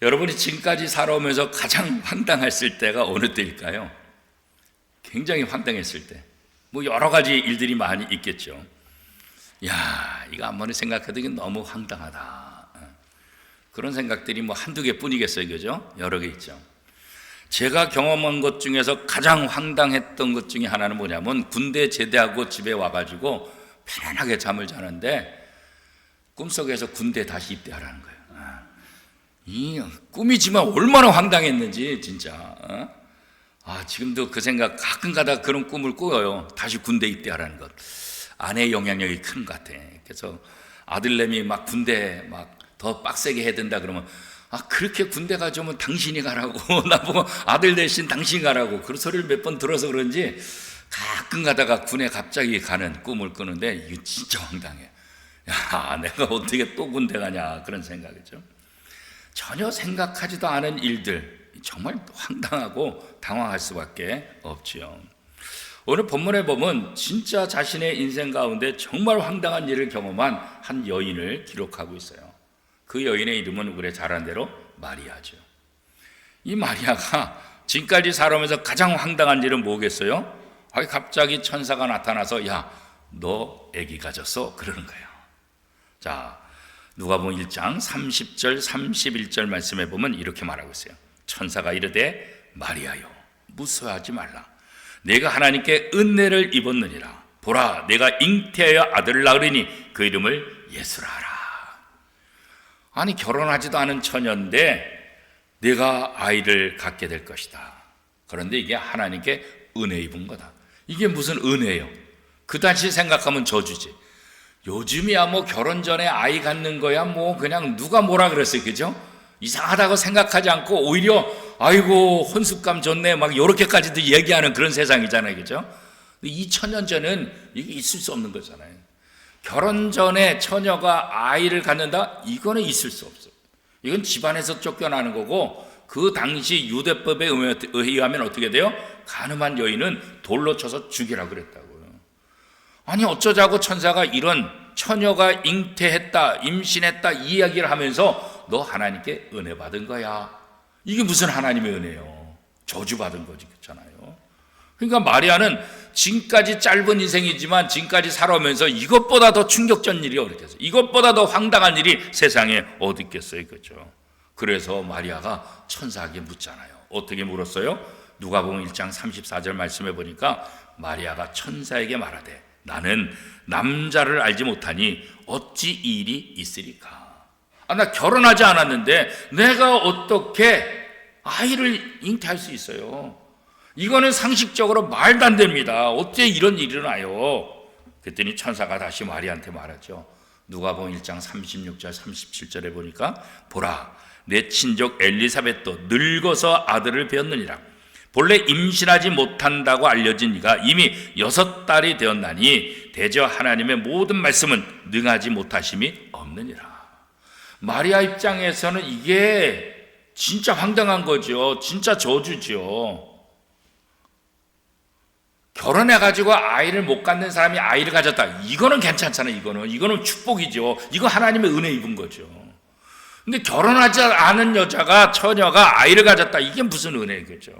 여러분이 지금까지 살아오면서 가장 황당했을 때가 어느 때일까요? 굉장히 황당했을 때. 뭐 여러 가지 일들이 많이 있겠죠. 야, 이거 한 번에 생각해도 이게 너무 황당하다. 그런 생각들이 뭐 한두 개뿐이겠어요, 그죠? 여러 개 있죠. 제가 경험한 것 중에서 가장 황당했던 것 중에 하나는 뭐냐면, 군대 제대하고 집에 와가지고 편안하게 잠을 자는데 꿈속에서 군대 다시 입대하라는 거예요. 이 꿈이지만 얼마나 황당했는지 진짜. 지금도 그 생각 가끔 가다가 그런 꿈을 꿔요. 다시 군대 입대하라는 것. 아내의 영향력이 큰 것 같아. 그래서 아들내미 막 군대 막 더 빡세게 해야 된다 그러면, 그렇게 군대 가져오면 당신이 가라고 나보고 아들 대신 당신이 가라고 그런 소리를 몇 번 들어서 그런지 가끔 가다가 군에 갑자기 가는 꿈을 꾸는데 이거 진짜 황당해. 야, 내가 어떻게 또 군대 가냐 그런 생각이죠. 전혀 생각하지도 않은 일들, 정말 황당하고 당황할 수밖에 없지요. 오늘 본문에 보면 진짜 자신의 인생 가운데 정말 황당한 일을 경험한 한 여인을 기록하고 있어요. 그 여인의 이름은 우리 잘 아는 대로 마리아죠. 이 마리아가 지금까지 살아오면서 가장 황당한 일은 뭐겠어요? 갑자기 천사가 나타나서 야, 너 아기 가졌어? 그러는 거예요. 자, 누가복음 1장 30절 31절 말씀에 보면 이렇게 말하고 있어요. 천사가 이르되 마리아여, 무서워하지 말라. 내가 하나님께 은혜를 입었느니라. 보라, 내가 잉태하여 아들을 낳으리니 그 이름을 예수라 하라. 아니, 결혼하지도 않은 처녀인데 내가 아이를 갖게 될 것이다. 그런데 이게 하나님께 은혜 입은 거다. 이게 무슨 은혜예요? 그 당시 생각하면 저주지. 요즘이야 뭐 결혼 전에 아이 갖는 거야 뭐 그냥 누가 뭐라 그랬어요, 그죠? 이상하다고 생각하지 않고 오히려 아이고 혼숙감 좋네 막 이렇게까지도 얘기하는 그런 세상이잖아요, 그죠? 2000년 전은 이게 있을 수 없는 거잖아요. 결혼 전에 처녀가 아이를 갖는다? 이거는 있을 수 없어요. 이건 집안에서 쫓겨나는 거고, 그 당시 유대법에 의하면 어떻게 돼요? 간음한 여인은 돌로 쳐서 죽이라고 그랬다고요. 아니, 어쩌자고 천사가 이런 처녀가 잉태했다, 임신했다 이 이야기를 하면서 너 하나님께 은혜 받은 거야. 이게 무슨 하나님의 은혜요? 저주받은 거지, 그렇잖아요. 그러니까 마리아는 지금까지 짧은 인생이지만 지금까지 살아오면서 이것보다 더 충격적인 일이 어딨겠어요? 이것보다 더 황당한 일이 세상에 어디 있겠어요, 그렇죠? 그래서 마리아가 천사에게 묻잖아요. 어떻게 물었어요? 누가복음 1장 34절 말씀해 보니까 마리아가 천사에게 말하되 나는 남자를 알지 못하니 어찌 이 일이 있으리까? 나 결혼하지 않았는데 내가 어떻게 아이를 잉태할 수 있어요? 이거는 상식적으로 말도 안 됩니다. 어떻게 이런 일이 일어나요? 그랬더니 천사가 다시 마리아한테 말하죠. 누가복음 1장 36절 37절에 보니까 보라, 내 친족 엘리사벳도 늙어서 아들을 배었느니라. 본래 임신하지 못한다고 알려진 이가 이미 6달이 되었나니 대저 하나님의 모든 말씀은 능하지 못하심이 없느니라. 마리아 입장에서는 이게 진짜 황당한 거죠. 진짜 저주죠. 결혼해가지고 아이를 못 갖는 사람이 아이를 가졌다. 이거는 괜찮잖아요. 이거는 축복이죠. 이거 하나님의 은혜 입은 거죠. 근데 결혼하지 않은 여자가, 처녀가 아이를 가졌다. 이게 무슨 은혜겠죠.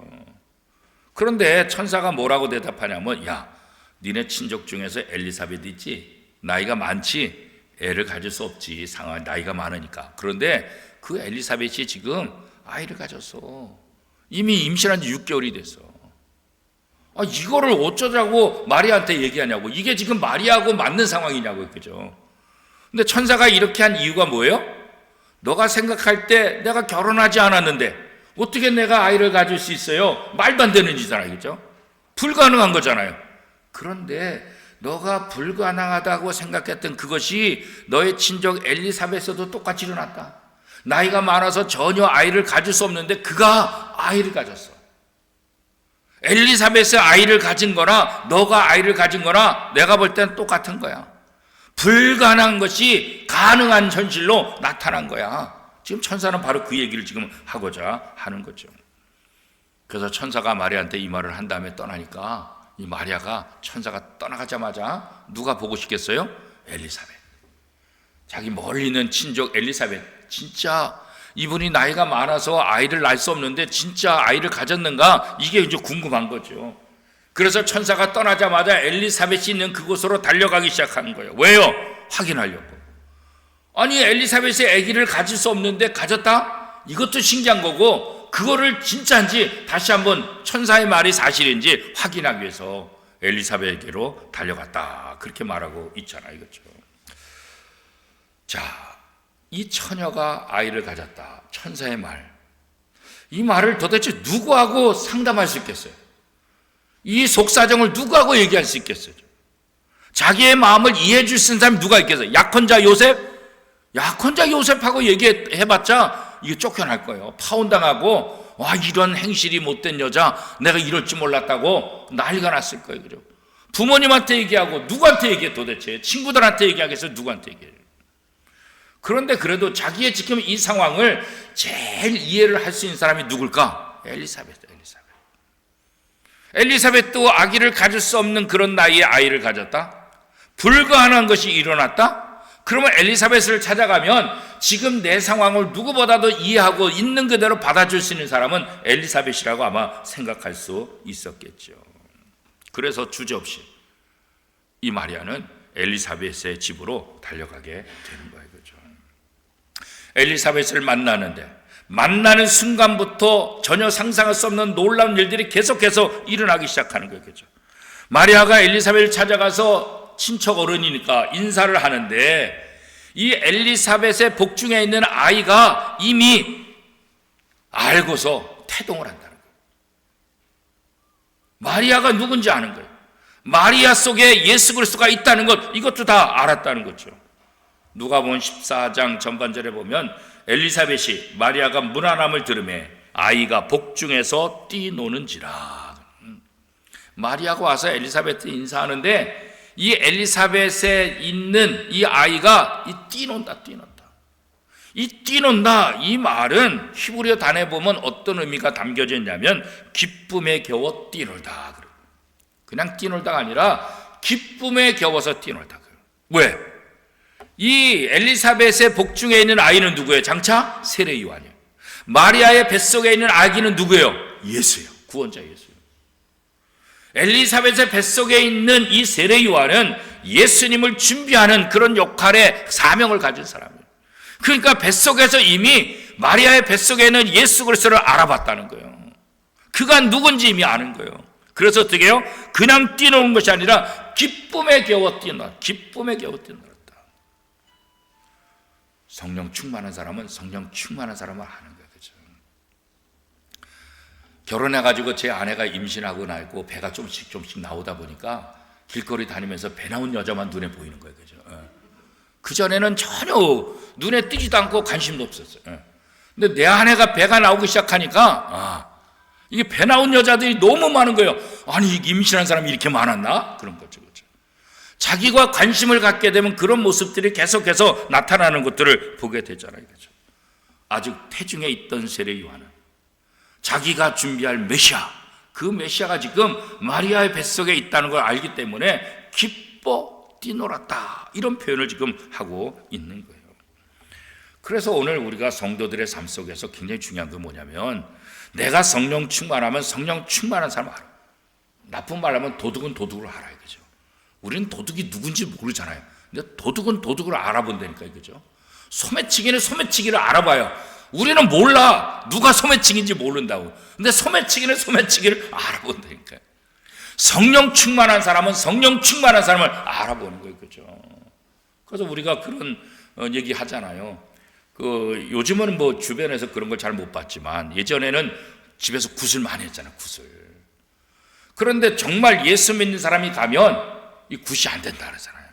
그런데 천사가 뭐라고 대답하냐면, 야, 니네 친족 중에서 엘리사벳 있지? 나이가 많지? 애를 가질 수 없지. 나이가 많으니까. 그런데 그 엘리사벳이 지금 아이를 가졌어. 이미 임신한 지 6개월이 됐어. 이거를 어쩌자고 마리아한테 얘기하냐고. 이게 지금 마리아하고 맞는 상황이냐고, 그죠? 근데 천사가 이렇게 한 이유가 뭐예요? 너가 생각할 때 내가 결혼하지 않았는데 어떻게 내가 아이를 가질 수 있어요? 말도 안 되는 짓이잖아요, 그죠? 불가능한 거잖아요. 그런데 너가 불가능하다고 생각했던 그것이 너의 친족 엘리사벳에도 똑같이 일어났다. 나이가 많아서 전혀 아이를 가질 수 없는데 그가 아이를 가졌어. 엘리사벳의 아이를 가진 거나 너가 아이를 가진 거나 내가 볼 때는 똑같은 거야. 불가능한 것이 가능한 현실로 나타난 거야. 지금 천사는 바로 그 얘기를 지금 하고자 하는 거죠. 그래서 천사가 마리아한테 이 말을 한 다음에 떠나니까 이 마리아가 천사가 떠나가자마자 누가 보고 싶겠어요? 엘리사벳. 자기 멀리 있는 친족 엘리사벳. 진짜 이분이 나이가 많아서 아이를 낳을 수 없는데 진짜 아이를 가졌는가? 이게 이제 궁금한 거죠. 그래서 천사가 떠나자마자 엘리사벳이 있는 그곳으로 달려가기 시작하는 거예요. 왜요? 확인하려고. 아니, 엘리사벳이 아기를 가질 수 없는데 가졌다? 이것도 신기한 거고, 그거를 진짜인지 다시 한번 천사의 말이 사실인지 확인하기 위해서 엘리사벳에게로 달려갔다. 그렇게 말하고 있잖아요. 그렇죠? 자, 이 처녀가 아이를 가졌다. 천사의 말. 이 말을 도대체 누구하고 상담할 수 있겠어요? 이 속사정을 누구하고 얘기할 수 있겠어요? 자기의 마음을 이해해 줄 수 있는 사람이 누가 있겠어요? 약혼자 요셉? 약혼자 요셉하고 얘기해봤자 이게 쫓겨날 거예요. 파혼당하고, 와, 이런 행실이 못된 여자, 내가 이럴 줄 몰랐다고 난리가 났을 거예요. 그죠? 부모님한테 얘기하고, 누구한테 얘기해 도대체? 친구들한테 얘기하겠어요? 누구한테 얘기해요? 그런데 그래도 자기의 지금 이 상황을 제일 이해를 할 수 있는 사람이 누굴까? 엘리사벳. 엘리사벳도 아기를 가질 수 없는 그런 나이에 아이를 가졌다? 불가능한 것이 일어났다? 그러면 엘리사벳을 찾아가면 지금 내 상황을 누구보다도 이해하고 있는 그대로 받아줄 수 있는 사람은 엘리사벳이라고 아마 생각할 수 있었겠죠. 그래서 주저없이 이 마리아는 엘리사벳의 집으로 달려가게 되는 거예요. 그렇죠? 엘리사벳을 만나는 순간부터 전혀 상상할 수 없는 놀라운 일들이 계속해서 일어나기 시작하는 거예요. 그렇죠? 마리아가 엘리사벳을 찾아가서 친척 어른이니까 인사를 하는데 이 엘리사벳의 복중에 있는 아이가 이미 알고서 태동을 한다는 거예요. 마리아가 누군지 아는 거예요. 마리아 속에 예수 그리스도가 있다는 것, 이것도 다 알았다는 거죠. 누가복음 14장 전반절에 보면 엘리사벳이 마리아가 문안함을 들으매 아이가 복중에서 뛰노는지라. 마리아가 와서 엘리사벳을 인사하는데 이 엘리사벳에 있는 이 아이가 뛰논다. 이 뛰논다, 이 말은 히브리어 단어에 보면 어떤 의미가 담겨져 있냐면 기쁨에 겨워 뛰놀다. 그냥 뛰놀다가 아니라 기쁨에 겨워서 뛰놀다. 왜? 이 엘리사벳의 복중에 있는 아이는 누구예요? 장차 세례 요한이에요. 마리아의 뱃속에 있는 아기는 누구예요? 예수예요. 구원자 예수예요. 엘리사벳의 뱃속에 있는 이 세례 요한은 예수님을 준비하는 그런 역할의 사명을 가진 사람이에요. 그러니까 뱃속에서 이미 마리아의 뱃속에는 예수 그리스도를 알아봤다는 거예요. 그가 누군지 이미 아는 거예요. 그래서 어떻게 해요? 그냥 뛰노는 것이 아니라 기쁨에 겨워 뛰노라. 기쁨에 겨워 뛰노라. 성령 충만한 사람은 성령 충만한 사람을 아는 거예요. 그렇죠? 결혼해가지고 제 아내가 임신하고 나고 배가 조금씩 나오다 보니까 길거리 다니면서 배 나온 여자만 눈에 보이는 거예요. 그죠? 그전에는 전혀 눈에 띄지도 않고 관심도 없었어요. 근데 내 아내가 배가 나오기 시작하니까 이게 배 나온 여자들이 너무 많은 거예요. 아니, 임신한 사람이 이렇게 많았나? 그런 거죠. 그렇죠? 자기가 관심을 갖게 되면 그런 모습들이 계속해서 나타나는 것들을 보게 되잖아요. 그렇죠? 아직 태중에 있던 세례 요한은 자기가 준비할 메시아, 그 메시아가 지금 마리아의 뱃속에 있다는 걸 알기 때문에 기뻐 뛰놀았다, 이런 표현을 지금 하고 있는 거예요. 그래서 오늘 우리가 성도들의 삶 속에서 굉장히 중요한 건 뭐냐면 내가 성령 충만하면 성령 충만한 사람 알아. 나쁜 말 하면 도둑은 도둑을 알아요. 그죠? 우리는 도둑이 누군지 모르잖아요. 근데 도둑은 도둑을 알아본다니까요. 그죠? 소매치기는 소매치기를 알아봐요. 우리는 몰라. 누가 소매치기인지 모른다고. 근데 소매치기는 소매치기를 알아본다니까요. 성령 충만한 사람은 성령 충만한 사람을 알아보는 거예요. 그죠? 그래서 우리가 그런 얘기 하잖아요. 요즘은 뭐 주변에서 그런 걸 잘 못 봤지만 예전에는 집에서 굿을 많이 했잖아요. 굿을. 그런데 정말 예수 믿는 사람이 가면 이 굿이 안 된다 그러잖아요.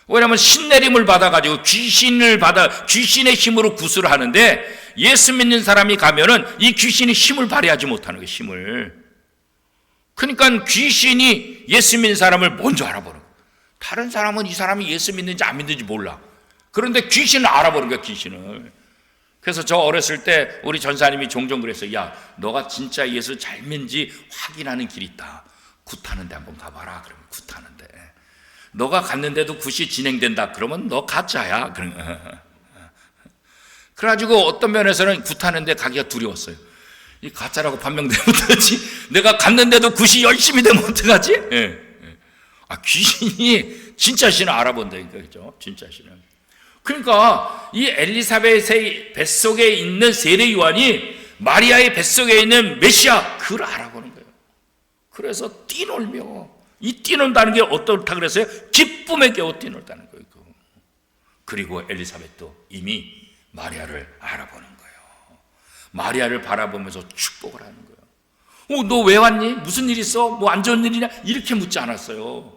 왜냐하면 신내림을 받아가지고 귀신의 힘으로 굿을 하는데 예수 믿는 사람이 가면은 이 귀신이 힘을 발휘하지 못하는 거예요. 힘을. 그러니까 귀신이 예수 믿는 사람을 먼저 알아보는 거예요. 다른 사람은 이 사람이 예수 믿는지 안 믿는지 몰라. 그런데 귀신을 알아보는 거야, 귀신을. 그래서 저 어렸을 때 우리 전사님이 종종 그랬어요. 야, 너가 진짜 예수 잘 믿는지 확인하는 길이 있다. 굿하는데 한번 가봐라. 그러면 굿하는데. 너가 갔는데도 굿이 진행된다. 그러면 너 가짜야. 그래가지고 어떤 면에서는 굿하는데 가기가 두려웠어요. 이 가짜라고 판명되면 어떡하지? 내가 갔는데도 굿이 열심히 되면 어떡하지? 예. 귀신이 진짜 신을 알아본다니까, 그죠? 진짜 신을. 그러니까 이 엘리사벳의 뱃속에 있는 세례 요한이 마리아의 뱃속에 있는 메시아, 그걸 알아보는 거예요. 그래서 뛰놀며, 이 뛰놀다는 게 어떻다 그랬어요? 기쁨에 겨워 뛰놀다는 거예요. 그리고 엘리사벳도 이미 마리아를 알아보는 거예요. 마리아를 바라보면서 축복을 하는 거예요. 너 왜 왔니? 무슨 일 있어? 뭐 안 좋은 일이냐? 이렇게 묻지 않았어요.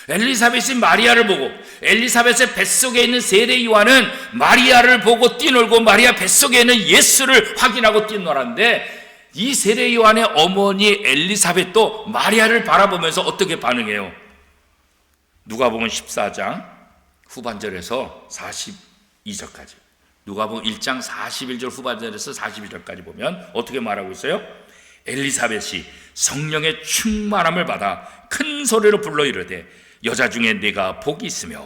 엘리사벳이 마리아를 보고, 엘리사벳의 뱃속에 있는 세례 요한은 마리아를 보고 뛰놀고 마리아 뱃속에 있는 예수를 확인하고 뛰놀았는데, 이 세례 요한의 어머니 엘리사벳도 마리아를 바라보면서 어떻게 반응해요? 누가복음 14장 후반절에서 42절까지, 누가복음 1장 41절 후반절에서 42절까지 보면 어떻게 말하고 있어요? 엘리사벳이 성령의 충만함을 받아 큰 소리로 불러 이르되 여자 중에 내가 복이 있으며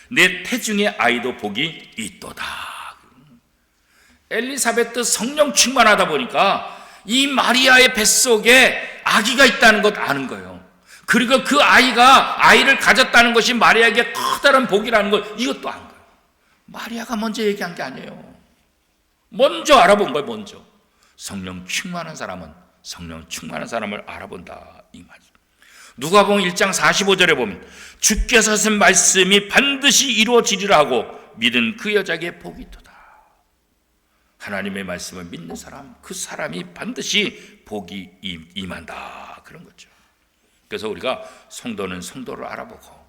내 태중의 아이도 복이 있도다. 엘리사벳도 성령 충만하다 보니까 이 마리아의 뱃속에 아기가 있다는 것 아는 거예요. 그리고 그 아이를 가졌다는 것이 마리아에게 커다란 복이라는 것, 이것도 안 거예요. 마리아가 먼저 얘기한 게 아니에요. 먼저 알아본 거예요. 먼저 성령 충만한 사람은 성령 충만한 사람을 알아본다, 이 말이죠. 누가복음 1장 45절에 보면 주께서 하신 말씀이 반드시 이루어지리라 하고 믿은 그 여자에게 복이 있도다. 하나님의 말씀을 믿는 사람, 그 사람이 반드시 복이 임한다, 그런 거죠. 그래서 우리가 성도는 성도를 알아보고,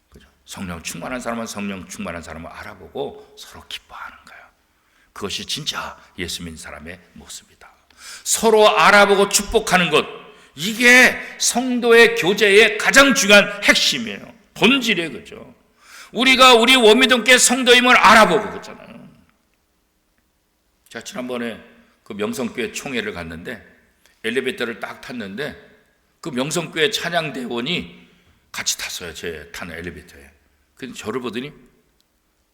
그죠? 성령 충만한 사람은 성령 충만한 사람을 알아보고 서로 기뻐하는 거예요. 그것이 진짜 예수 믿는 사람의 모습이다. 서로 알아보고 축복하는 것, 이게 성도의 교제의 가장 중요한 핵심이에요. 본질이에요, 그죠? 우리가 우리 원미동교회 성도임을 알아보고 그랬잖아요. 제가 지난번에 그 명성교회 총회를 갔는데 엘리베이터를 딱 탔는데 그 명성교회 찬양대원이 같이 탔어요. 제 타는 엘리베이터에. 근데 저를 보더니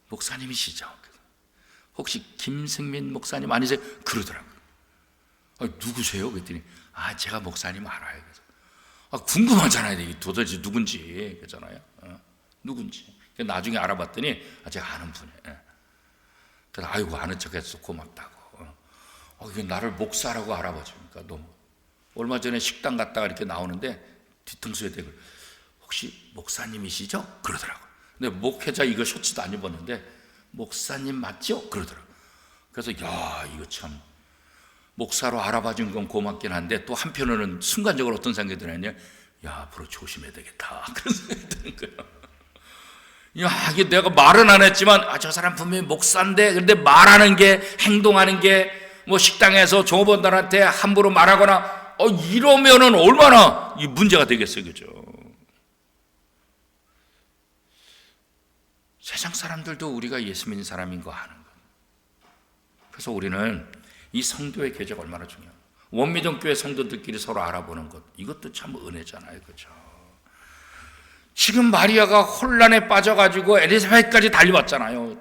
목사님이시죠? 혹시 김승민 목사님 아니세요? 그러더라고요. 누구세요? 그랬더니 제가 목사님 알아요. 그래서 궁금하잖아요. 이게 도대체 누군지. 그랬잖아요. 누군지. 나중에 알아봤더니 제가 아는 분이에요. 그래서 아이고 아는 척해서 고맙다고. 이게 나를 목사라고 알아봐주니까 너무. 얼마 전에 식당 갔다가 이렇게 나오는데 뒤통수에 대고 혹시 목사님이시죠? 그러더라고요. 근데 목회자 이거 셔츠도 안 입었는데 목사님 맞죠? 그러더라고요. 그래서 이거 참 목사로 알아봐준 건 고맙긴 한데 또 한편으로는 순간적으로 어떤 생각이 드냐면 앞으로 조심해야 되겠다, 그런 생각이 드는 거예요. 이게 내가 말은 안 했지만 저 사람 분명히 목사인데, 그런데 말하는 게, 행동하는 게 뭐 식당에서 종업원들한테 함부로 말하거나 이러면은 얼마나 이 문제가 되겠어요, 그죠? 세상 사람들도 우리가 예수 믿는 사람인 거 아는 거예요. 그래서 우리는 이 성도의 교제가 얼마나 중요해요. 원미동교회 성도들끼리 서로 알아보는 것, 이것도 참 은혜잖아요, 그렇죠? 지금 마리아가 혼란에 빠져가지고 엘리사벳까지 달려왔잖아요.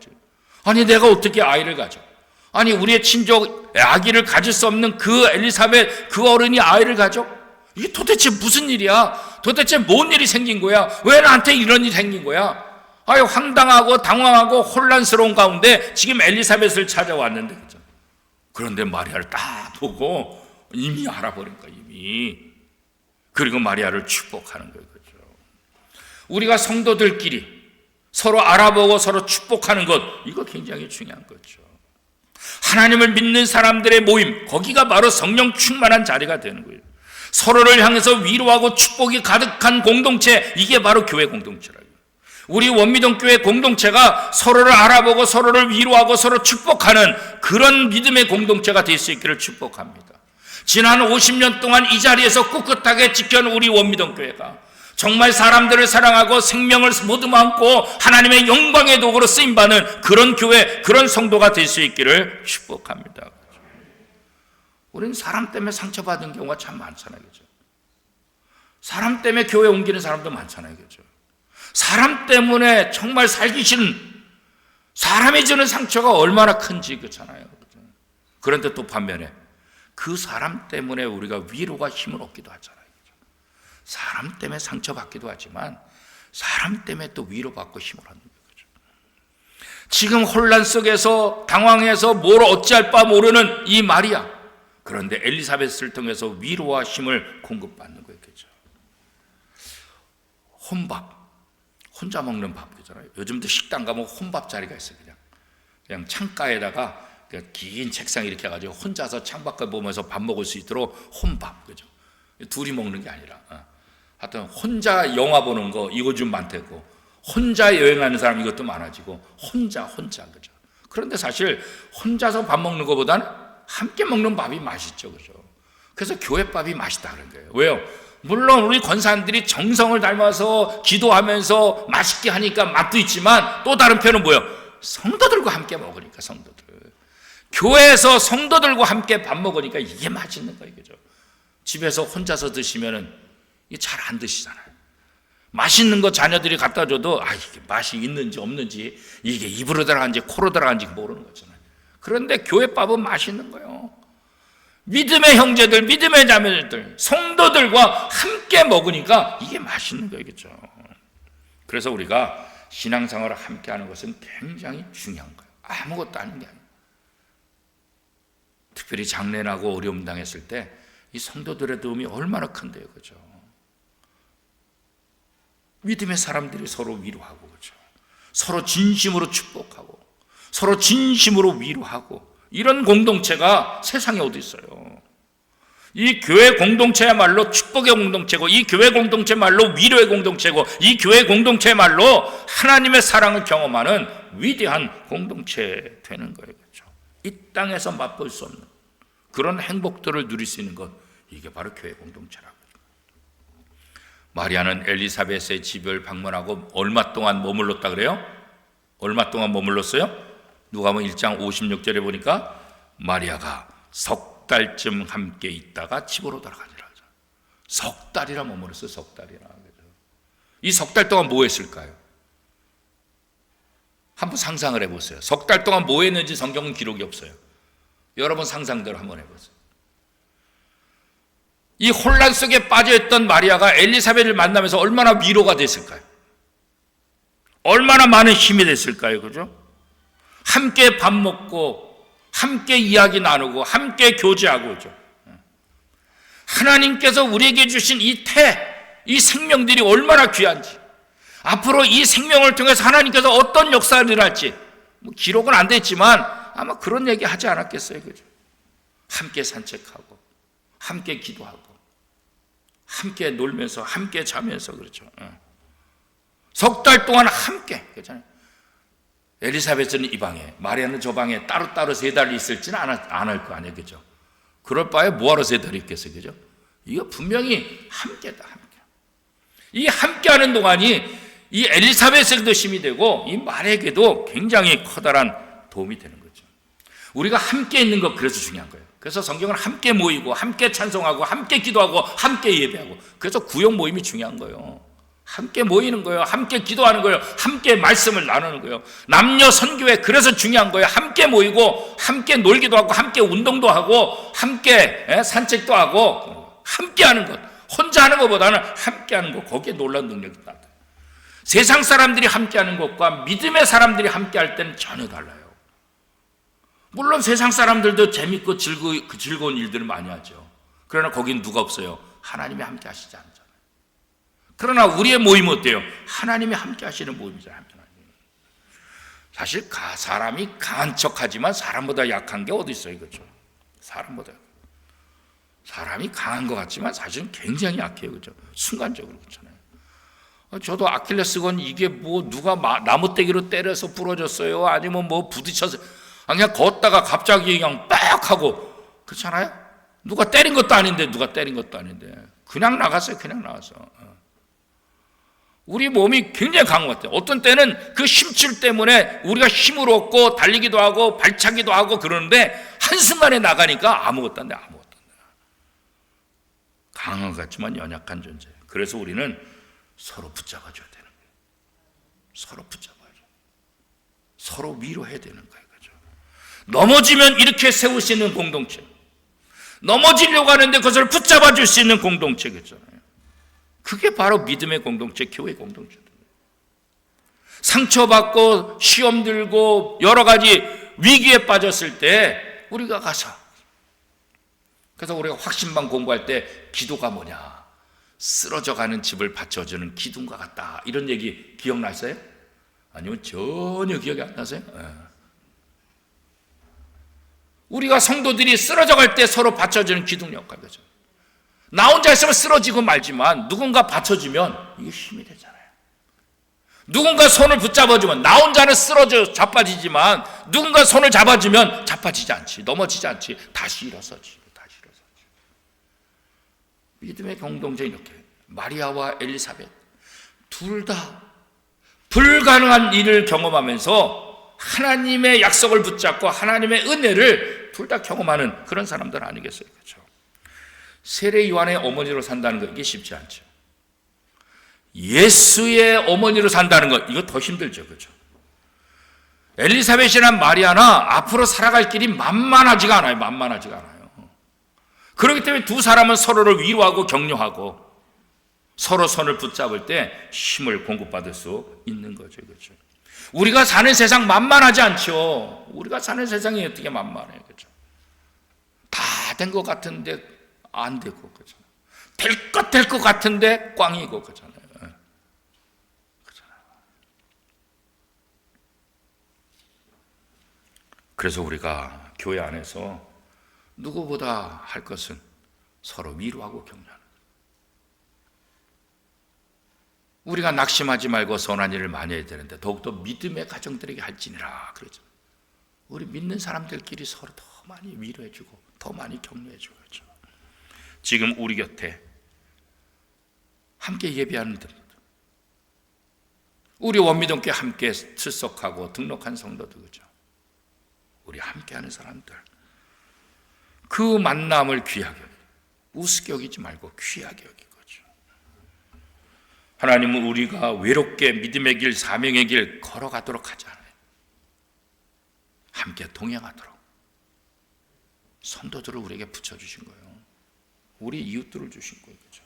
아니 내가 어떻게 아이를 가져? 아니 우리의 친족 아기를 가질 수 없는 그 엘리사벳, 그 어른이 아이를 가져? 이게 도대체 무슨 일이야? 도대체 뭔 일이 생긴 거야? 왜 나한테 이런 일이 생긴 거야? 황당하고 당황하고 혼란스러운 가운데 지금 엘리사벳을 찾아왔는데, 그죠? 그런데 마리아를 딱 보고 이미 알아버린 거야, 이미. 그리고 마리아를 축복하는 거예요, 그죠? 우리가 성도들끼리 서로 알아보고 서로 축복하는 것, 이거 굉장히 중요한 거죠. 하나님을 믿는 사람들의 모임, 거기가 바로 성령 충만한 자리가 되는 거예요. 서로를 향해서 위로하고 축복이 가득한 공동체, 이게 바로 교회 공동체라고요. 우리 원미동교회 공동체가 서로를 알아보고 서로를 위로하고 서로 축복하는 그런 믿음의 공동체가 될 수 있기를 축복합니다. 지난 50년 동안 이 자리에서 꿋꿋하게 지켜온 우리 원미동교회가 정말 사람들을 사랑하고 생명을 모두 안고 하나님의 영광의 도구로 쓰임받는 그런 교회, 그런 성도가 될 수 있기를 축복합니다. 우리는 사람 때문에 상처받은 경우가 참 많잖아요, 그죠? 사람 때문에 교회 옮기는 사람도 많잖아요, 그죠? 사람 때문에 정말 살기 싫은, 사람이 주는 상처가 얼마나 큰지 그렇잖아요. 그런데 또 반면에 그 사람 때문에 우리가 위로가 힘을 얻기도 하잖아요. 사람 때문에 상처받기도 하지만 사람 때문에 또 위로받고 힘을 얻는 거죠. 지금 혼란 속에서 당황해서 뭘 어찌할 바 모르는 이 마리아, 그런데 엘리사벳을 통해서 위로와 힘을 공급받는 거겠죠. 혼밥, 혼자 먹는 밥 그잖아요. 요즘도 식당 가면 혼밥 자리가 있어요. 그냥 창가에다가 긴 책상 이렇게 해가지고 혼자서 창밖을 보면서 밥 먹을 수 있도록 혼밥, 그죠? 둘이 먹는 게 아니라, 하여튼 혼자 영화 보는 거 이거 좀 많대고, 혼자 여행하는 사람 이것도 많아지고, 혼자, 그죠? 그런데 사실 혼자서 밥 먹는 것보다는 함께 먹는 밥이 맛있죠, 그죠? 그래서 교회밥이 맛있다 그런 거예요. 왜요? 물론 우리 권사님들이 정성을 닮아서 기도하면서 맛있게 하니까 맛도 있지만 또 다른 편은 뭐예요? 성도들과 함께 먹으니까, 성도들. 교회에서 성도들과 함께 밥 먹으니까 이게 맛있는 거예요, 그죠? 집에서 혼자서 드시면은 이게 잘 안 드시잖아요. 맛있는 거 자녀들이 갖다 줘도 이게 맛이 있는지 없는지, 이게 입으로 들어간지 코로 들어간지 모르는 거잖아요. 그런데 교회밥은 맛있는 거예요. 믿음의 형제들, 믿음의 자매들, 성도들과 함께 먹으니까 이게 맛있는 거예요, 그죠? 그래서 우리가 신앙생활을 함께 하는 것은 굉장히 중요한 거예요. 아무것도 아닌 게 아니에요. 특별히 장례나고 어려움 당했을 때 이 성도들의 도움이 얼마나 큰데요, 그죠? 믿음의 사람들이 서로 위로하고, 그죠? 서로 진심으로 축복하고, 서로 진심으로 위로하고, 이런 공동체가 세상에 어디 있어요? 이 교회 공동체야말로 축복의 공동체고, 이 교회 공동체말로 위로의 공동체고, 이 교회 공동체말로 하나님의 사랑을 경험하는 위대한 공동체 되는 거예요, 그렇죠? 이 땅에서 맛볼 수 없는 그런 행복들을 누릴 수 있는 것, 이게 바로 교회 공동체라고. 마리아는 엘리사벳의 집을 방문하고 얼마 동안 머물렀다 그래요? 얼마 동안 머물렀어요? 누가복음 1장 56절에 보니까 마리아가 석 달쯤 함께 있다가 집으로 돌아가니라. 석 달이나 머물렀어요. 석 달이나. 이 석 달 동안 뭐 했을까요? 한번 상상을 해보세요. 석 달 동안 뭐 했는지 성경은 기록이 없어요. 여러분 상상대로 한번 해보세요. 이 혼란 속에 빠져있던 마리아가 엘리사벳을 만나면서 얼마나 위로가 됐을까요? 얼마나 많은 힘이 됐을까요? 그죠? 함께 밥 먹고, 함께 이야기 나누고, 함께 교제하고, 그죠? 하나님께서 우리에게 주신 이 생명들이 얼마나 귀한지, 앞으로 이 생명을 통해서 하나님께서 어떤 역사를 일할지, 기록은 안 됐지만 아마 그런 얘기 하지 않았겠어요, 그죠? 함께 산책하고, 함께 기도하고, 함께 놀면서, 함께 자면서, 그렇죠? 석 달 동안 함께, 그렇잖아요. 엘리사벳은 이 방에, 마리아는 저 방에 따로따로 세 달 있을지는 안 할 거 아니에요, 그죠? 그럴 바에 뭐하러 세 달이 있겠어요, 그죠? 이거 분명히 함께다, 함께. 이 함께하는 동안이 이 엘리사벳에게도 힘이 되고 이 마리아에게도 굉장히 커다란 도움이 되는 거죠. 우리가 함께 있는 것, 그래서 중요한 거예요. 그래서 성경은 함께 모이고, 함께 찬송하고, 함께 기도하고, 함께 예배하고, 그래서 구역 모임이 중요한 거예요. 함께 모이는 거예요. 함께 기도하는 거예요. 함께 말씀을 나누는 거예요. 남녀 선교회, 그래서 중요한 거예요. 함께 모이고, 함께 놀기도 하고, 함께 운동도 하고, 함께 산책도 하고, 함께 하는 것. 혼자 하는 것보다는 함께 하는 것, 거기에 놀라운 능력이 있다. 세상 사람들이 함께 하는 것과 믿음의 사람들이 함께 할 때는 전혀 달라요. 물론 세상 사람들도 재밌고 즐거운 일들을 많이 하죠. 그러나 거긴 누가 없어요? 하나님이 함께 하시지 않잖아요. 그러나 우리의 모임은 어때요? 하나님이 함께 하시는 모임이잖아요. 사실 사람이 강한 척하지만 사람보다 약한 게 어디 있어요, 그렇죠? 사람이 강한 것 같지만 사실은 굉장히 약해요, 그렇죠? 순간적으로, 그렇잖아요. 저도 아킬레스건 이게 뭐 누가 나무떼기로 때려서 부러졌어요? 아니면 뭐 부딪혀서 그냥 걷다가 갑자기 그냥 빡 하고, 그렇잖아요? 누가 때린 것도 아닌데 그냥 나갔어요. 그냥 나가서. 우리 몸이 굉장히 강한 것 같아요. 어떤 때는 그 힘줄 때문에 우리가 힘을 얻고 달리기도 하고 발차기도 하고 그러는데 한순간에 나가니까 아무것도 안 돼. 강한 것 같지만 연약한 존재. 그래서 우리는 서로 붙잡아줘야 되는 거예요. 서로 붙잡아줘. 서로 위로해야 되는 거예요. 그죠? 넘어지면 이렇게 세울 수 있는 공동체, 넘어지려고 하는데 그것을 붙잡아 줄 수 있는 공동체, 그잖아요. 그게 바로 믿음의 공동체, 교회 공동체입니다. 상처받고 시험 들고 여러 가지 위기에 빠졌을 때 우리가 가서, 그래서 우리가 확신만 공부할 때 기도가 뭐냐, 쓰러져가는 집을 받쳐주는 기둥과 같다, 이런 얘기 기억나세요? 아니면 전혀 기억이 안 나세요? 우리가 성도들이 쓰러져갈 때 서로 받쳐주는 기둥 역할, 그죠? 나 혼자 있으면 쓰러지고 말지만 누군가 받쳐주면 이게 힘이 되잖아요. 누군가 손을 붙잡아주면, 나 혼자는 쓰러져 자빠지지만 누군가 손을 잡아주면 자빠지지 않지, 넘어지지 않지, 다시 일어서지. 믿음의 공동체, 이렇게 마리아와 엘리사벳 둘 다 불가능한 일을 경험하면서 하나님의 약속을 붙잡고 하나님의 은혜를 둘 다 경험하는 그런 사람들 아니겠어요? 그렇죠? 세례 요한의 어머니로 산다는 거, 이게 쉽지 않죠. 예수의 어머니로 산다는 거, 이거 더 힘들죠. 그렇죠? 엘리사벳이나 마리아나 앞으로 살아갈 길이 만만하지가 않아요. 만만하지가 않아요. 그렇기 때문에 두 사람은 서로를 위로하고 격려하고 서로 손을 붙잡을 때 힘을 공급받을 수 있는 거죠. 그렇죠? 우리가 사는 세상 만만하지 않죠. 우리가 사는 세상이 어떻게 만만해요. 그렇죠? 다 된 것 같은데 안 되고, 그렇죠? 될 것 같은데 꽝이고, 그렇잖아요. 그래서 우리가 교회 안에서 누구보다 할 것은 서로 위로하고 격려하는 거예요. 우리가 낙심하지 말고 선한 일을 많이 해야 되는데 더욱더 믿음의 가정들에게 할지니라 그러죠. 우리 믿는 사람들끼리 서로 더 많이 위로해주고 더 많이 격려해주고, 그렇죠? 지금 우리 곁에 함께 예배하는 분들, 우리 원미동교회 함께 출석하고 등록한 성도들, 그죠? 우리 함께하는 사람들, 그 만남을 귀하게, 우습게 여기지 말고 귀하게 여기는 거죠. 하나님은 우리가 외롭게 믿음의 길, 사명의 길 걸어가도록 하지 않아요. 함께 동행하도록 성도들을 우리에게 붙여주신 거예요. 우리 이웃들을 주신 거예요. 그죠?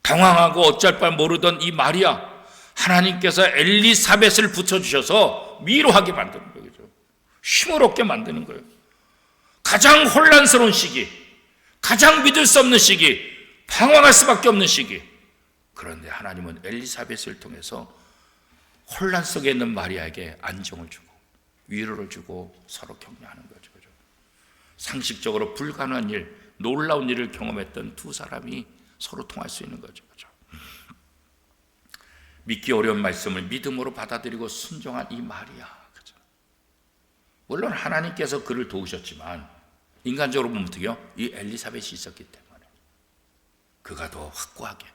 당황하고 어쩔 바를 모르던 이 마리아, 하나님께서 엘리사벳을 붙여주셔서 위로하게 만드는 거예요. 그죠? 힘을 얻게 만드는 거예요. 가장 혼란스러운 시기, 가장 믿을 수 없는 시기, 방황할 수밖에 없는 시기, 그런데 하나님은 엘리사벳을 통해서 혼란 속에 있는 마리아에게 안정을 주고 위로를 주고 서로 격려하는 거죠. 그죠? 상식적으로 불가능한 일, 놀라운 일을 경험했던 두 사람이 서로 통할 수 있는 거죠. 그죠? 믿기 어려운 말씀을 믿음으로 받아들이고 순종한 이 마리아, 그죠? 물론 하나님께서 그를 도우셨지만 인간적으로 보면 어떻게요? 이 엘리사벳이 있었기 때문에 그가 더 확고하게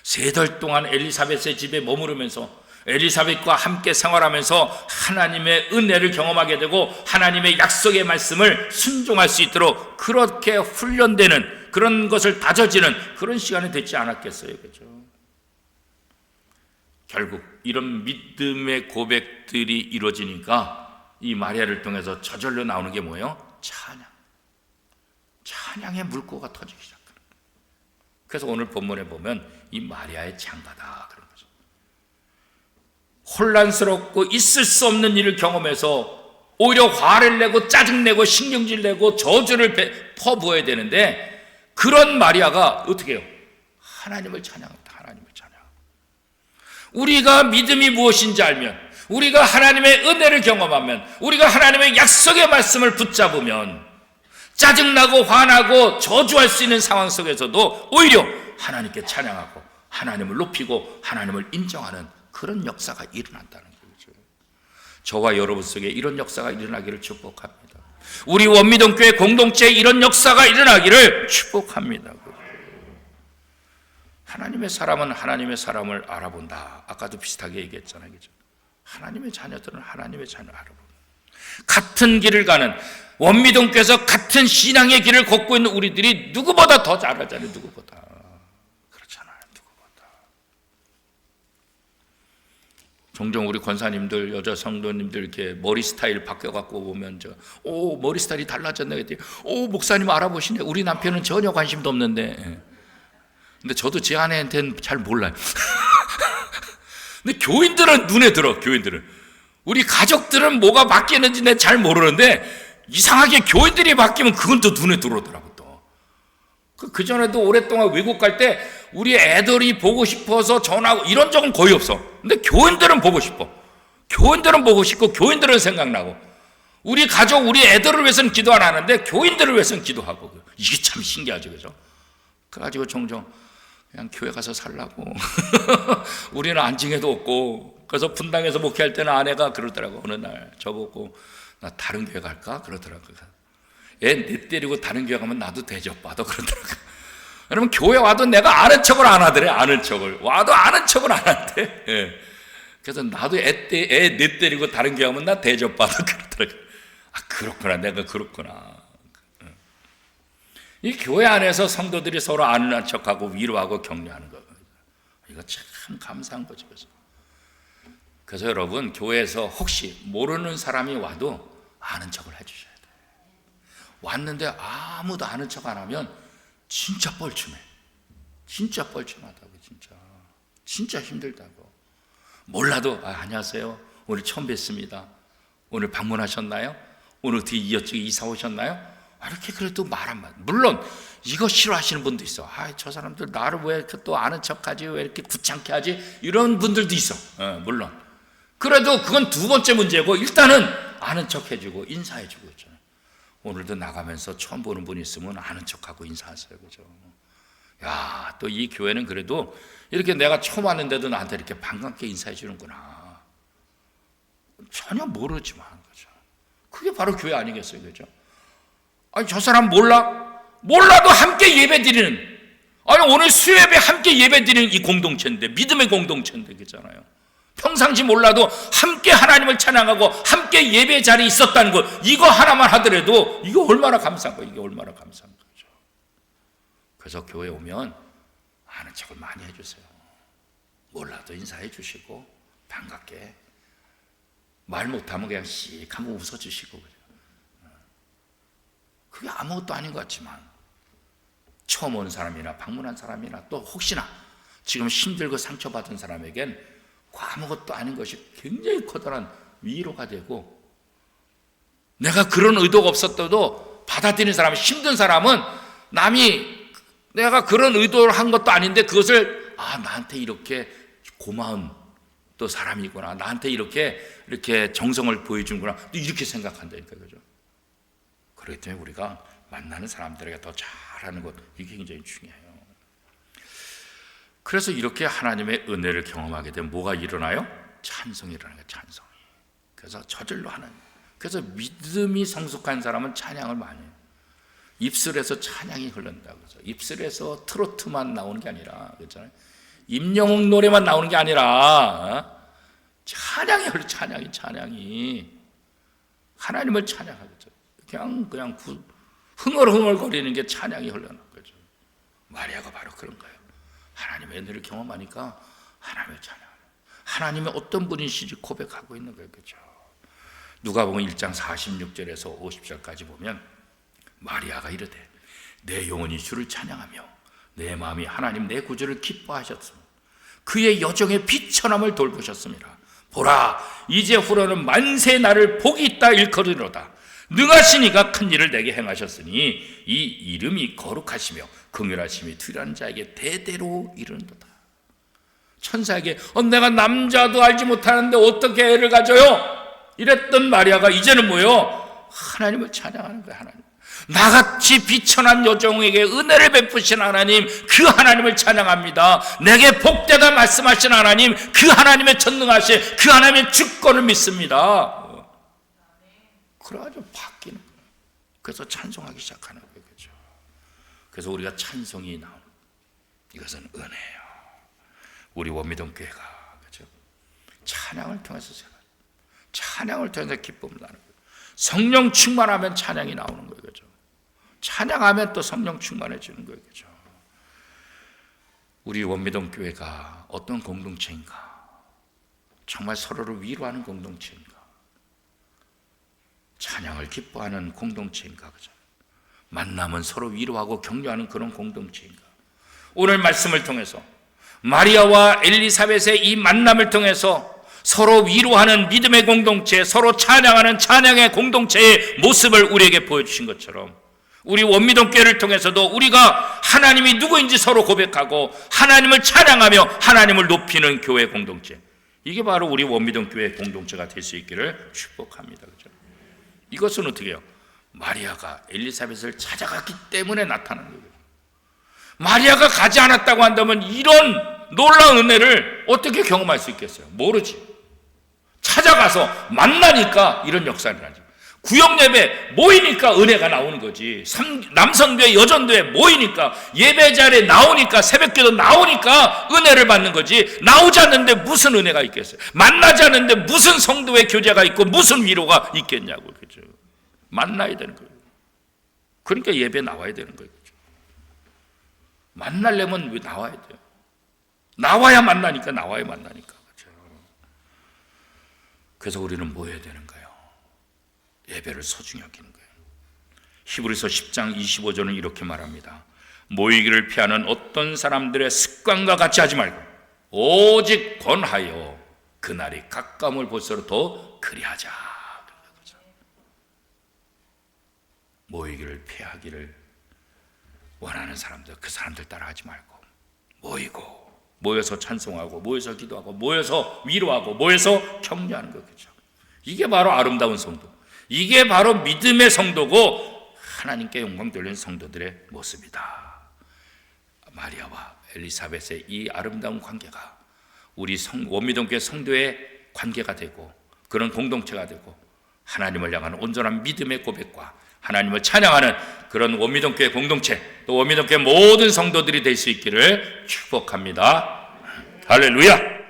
3달 동안 엘리사벳의 집에 머무르면서 엘리사벳과 함께 생활하면서 하나님의 은혜를 경험하게 되고 하나님의 약속의 말씀을 순종할 수 있도록 그렇게 훈련되는, 그런 것을 다져지는 그런 시간이 되지 않았겠어요? 그죠? 결국 이런 믿음의 고백들이 이루어지니까 이 마리아를 통해서 저절로 나오는 게 뭐예요? 찬양의 물고가 터지기 시작하는 거예요. 그래서 오늘 본문에 보면 이 마리아의 창가다 그런 거죠. 혼란스럽고 있을 수 없는 일을 경험해서 오히려 화를 내고 짜증내고 신경질 내고 저주를 퍼부어야 되는데 그런 마리아가 어떻게 해요? 하나님을 찬양합니다. 하나님을 찬양. 우리가 믿음이 무엇인지 알면, 우리가 하나님의 은혜를 경험하면, 우리가 하나님의 약속의 말씀을 붙잡으면 짜증나고 화나고 저주할 수 있는 상황 속에서도 오히려 하나님께 찬양하고 하나님을 높이고 하나님을 인정하는 그런 역사가 일어난다는 거죠. 저와 여러분 속에 이런 역사가 일어나기를 축복합니다. 우리 원미동교회 공동체에 이런 역사가 일어나기를 축복합니다. 하나님의 사람은 하나님의 사람을 알아본다. 아까도 비슷하게 얘기했잖아요. 그죠? 하나님의 자녀들은 하나님의 자녀를 알아본다. 같은 길을 가는, 원미동교회에서 같은 신앙의 길을 걷고 있는 우리들이 누구보다 더 잘 알잖아요. 누구보다. 그렇잖아요. 누구보다. 종종 우리 권사님들, 여자 성도님들 이렇게 머리 스타일 바뀌어갖고 보면 머리 스타일이 달라졌네 그랬더니 목사님 알아보시네. 우리 남편은 전혀 관심도 없는데. 근데 저도 제 아내한테는 잘 몰라요. 근데 교인들은 눈에 들어. 교인들은 우리 가족들은 뭐가 바뀌는지 내가 잘 모르는데 이상하게 교인들이 바뀌면 그건 또 눈에 들어오더라고. 그 전에도 오랫동안 외국 갈 때 우리 애들이 보고 싶어서 전화하고 이런 적은 거의 없어. 근데 교인들은 보고 싶어. 교인들은 보고 싶고 교인들은 생각나고, 우리 가족, 우리 애들을 위해서는 기도 안 하는데 교인들을 위해서는 기도하고. 이게 참 신기하죠, 그죠? 그래가지고 종종 그냥 교회 가서 살라고. 우리는 안징에도 없고. 그래서 분당에서 목회할 때는 아내가 그러더라고. 어느 날 저보고 나 다른 교회 갈까? 그러더라고. 애 때리고 다른 교회 가면 나도 대접받아 그러더라고. 여러분, 교회 와도 내가 아는 척을 안 하더래. 아는 척을 와도 아는 척을 안 한대. 예. 그래서 나도 애 때리고 다른 교회 가면 나 대접받아 그러더라고. 그렇구나, 내가 그렇구나. 이 교회 안에서 성도들이 서로 아는 척하고 위로하고 격려하는 거, 이거 참 감사한 거죠. 그래서 여러분, 교회에서 혹시 모르는 사람이 와도 아는 척을 해주셔야 돼요. 왔는데 아무도 아는 척 안 하면 진짜 뻘쭘해. 진짜 뻘쭘하다고. 진짜 힘들다고. 몰라도 안녕하세요, 오늘 처음 뵙습니다. 오늘 방문하셨나요? 오늘 어떻게 이웃집에 이사 오셨나요? 이렇게 그래도 말 한마디. 물론 이거 싫어하시는 분도 있어. 저 사람들 나를 왜 이렇게 또 아는 척하지, 왜 이렇게 귀찮게 하지, 이런 분들도 있어. 물론 그래도 그건 두 번째 문제고, 일단은 아는 척 해주고 인사해주고 있잖아요. 오늘도 나가면서 처음 보는 분 있으면 아는 척하고 인사하세요. 그죠? 야, 또 이 교회는 그래도 이렇게 내가 처음 왔는데도 나한테 이렇게 반갑게 인사해 주는구나. 전혀 모르지만, 그죠? 그게 바로 교회 아니겠어요? 그죠? 저 사람 몰라도 함께 예배 드리는, 오늘 수요예배 함께 예배 드리는 이 공동체인데, 믿음의 공동체인데, 그잖아요. 평상시 몰라도 함께 하나님을 찬양하고 함께 예배 자리에 있었다는 것, 이거 하나만 하더라도 이거 얼마나 감사한 거예요. 이게 얼마나 감사한 거죠. 그래서 교회 오면 아는 척을 많이 해주세요. 몰라도 인사해 주시고 반갑게, 말 못하면 그냥 씩 한번 웃어주시고. 그게 아무것도 아닌 것 같지만 처음 온 사람이나 방문한 사람이나 또 혹시나 지금 힘들고 상처받은 사람에겐 아무것도 아닌 것이 굉장히 커다란 위로가 되고, 내가 그런 의도가 없었어도 받아들이는 사람, 힘든 사람은 남이 내가 그런 의도를 한 것도 아닌데 그것을 나한테 이렇게 고마운 또 사람이구나, 나한테 이렇게 정성을 보여주는구나, 또 이렇게 생각한다니까. 그죠? 그렇기 때문에 우리가 만나는 사람들에게 더 잘하는 것, 이게 굉장히 중요해요. 그래서 이렇게 하나님의 은혜를 경험하게 되면 뭐가 일어나요? 찬송이 일어나는 거예요. 찬송이. 그래서 저절로 하는. 그래서 믿음이 성숙한 사람은 찬양을 많이 해요. 입술에서 찬양이 흐른다고. 입술에서 트로트만 나오는 게 아니라, 그렇잖아요. 임영웅 노래만 나오는 게 아니라 찬양이 흘러. 찬양이 하나님을 찬양하죠. 그냥 흥얼흥얼거리는 게 찬양이 흘러나는 거죠. 마리아가 바로 그런 거예요. 하나님의 은혜를 경험하니까 하나님을 찬양해요. 하나님의 어떤 분이신지 고백하고 있는 거예요. 그렇죠? 누가복음 1장 46절에서 50절까지 보면 마리아가 이르되 내 영혼이 주를 찬양하며 내 마음이 하나님 내 구주를 기뻐하셨으며 그의 여정의 비천함을 돌보셨습니다. 보라, 이제 후로는 만세 나를 복이 있다 일컬으리로다. 능하신 이가 큰 일을 내게 행하셨으니 이 이름이 거룩하시며 긍휼하심이 투일한 자에게 대대로 이르는도다. 천사에게 내가 남자도 알지 못하는데 어떻게 애를 가져요? 이랬던 마리아가 이제는 뭐요? 하나님을 찬양하는 거예요. 하나님, 나같이 비천한 여종에게 은혜를 베푸신 하나님, 그 하나님을 찬양합니다. 내게 복되다 말씀하신 하나님, 그 하나님의 전능하신 그 하나님의 주권을 믿습니다. 그래가지고 바뀌는 거예요. 그래서 찬송하기 시작하는 거예요. 그렇죠? 그래서 우리가 찬송이 나오는, 이것은 은혜예요. 우리 원미동 교회가, 그렇죠? 찬양을 통해서 찬양을 통해서 기쁨을 나는 거예요. 성령 충만하면 찬양이 나오는 거예요. 그렇죠? 찬양하면 또 성령 충만해지는 거예요. 그렇죠? 우리 원미동 교회가 어떤 공동체인가? 정말 서로를 위로하는 공동체인가? 찬양을 기뻐하는 공동체인가? 그죠? 만남은 서로 위로하고 격려하는 그런 공동체인가? 오늘 말씀을 통해서 마리아와 엘리사벳의 이 만남을 통해서 서로 위로하는 믿음의 공동체, 서로 찬양하는 찬양의 공동체의 모습을 우리에게 보여주신 것처럼 우리 원미동교회를 통해서도 우리가 하나님이 누구인지 서로 고백하고 하나님을 찬양하며 하나님을 높이는 교회 공동체, 이게 바로 우리 원미동교회 공동체가 될 수 있기를 축복합니다. 그렇죠? 이것은 어떻게 해요? 마리아가 엘리사벳을 찾아갔기 때문에 나타나는 거예요. 마리아가 가지 않았다고 한다면 이런 놀라운 은혜를 어떻게 경험할 수 있겠어요? 모르지. 찾아가서 만나니까 이런 역사를 하죠. 구역예배 모이니까 은혜가 나오는 거지. 남성교회 여전교회 모이니까 예배 자리에 나오니까 새벽기도 나오니까 은혜를 받는 거지. 나오지 않는데 무슨 은혜가 있겠어요? 만나지 않는데 무슨 성도의 교제가 있고 무슨 위로가 있겠냐고. 그죠? 만나야 되는 거예요. 그러니까 예배 나와야 되는 거예요. 그죠? 만나려면 왜 나와야 돼요? 나와야 만나니까, 나와야 만나니까. 그죠? 그래서 우리는 뭐 해야 되는 거예요? 예배를 소중히 여기는 거예요. 히브리서 10장 25절은 이렇게 말합니다. 모이기를 피하는 어떤 사람들의 습관과 같이 하지 말고 오직 권하여 그날이 가까움을 볼수록 더 그리하자. 모이기를 피하기를 원하는 사람들, 그 사람들 따라하지 말고 모이고, 모여서 찬송하고, 모여서 기도하고, 모여서 위로하고, 모여서 격려하는 거죠. 이게 바로 아름다운 성도, 이게 바로 믿음의 성도고 하나님께 영광 돌리는 성도들의 모습이다. 마리아와 엘리사벳의 이 아름다운 관계가 우리 원미동교회 성도의 관계가 되고 그런 공동체가 되고 하나님을 향하는 온전한 믿음의 고백과 하나님을 찬양하는 그런 원미동교회 공동체, 또 원미동교회 모든 성도들이 될 수 있기를 축복합니다. 할렐루야.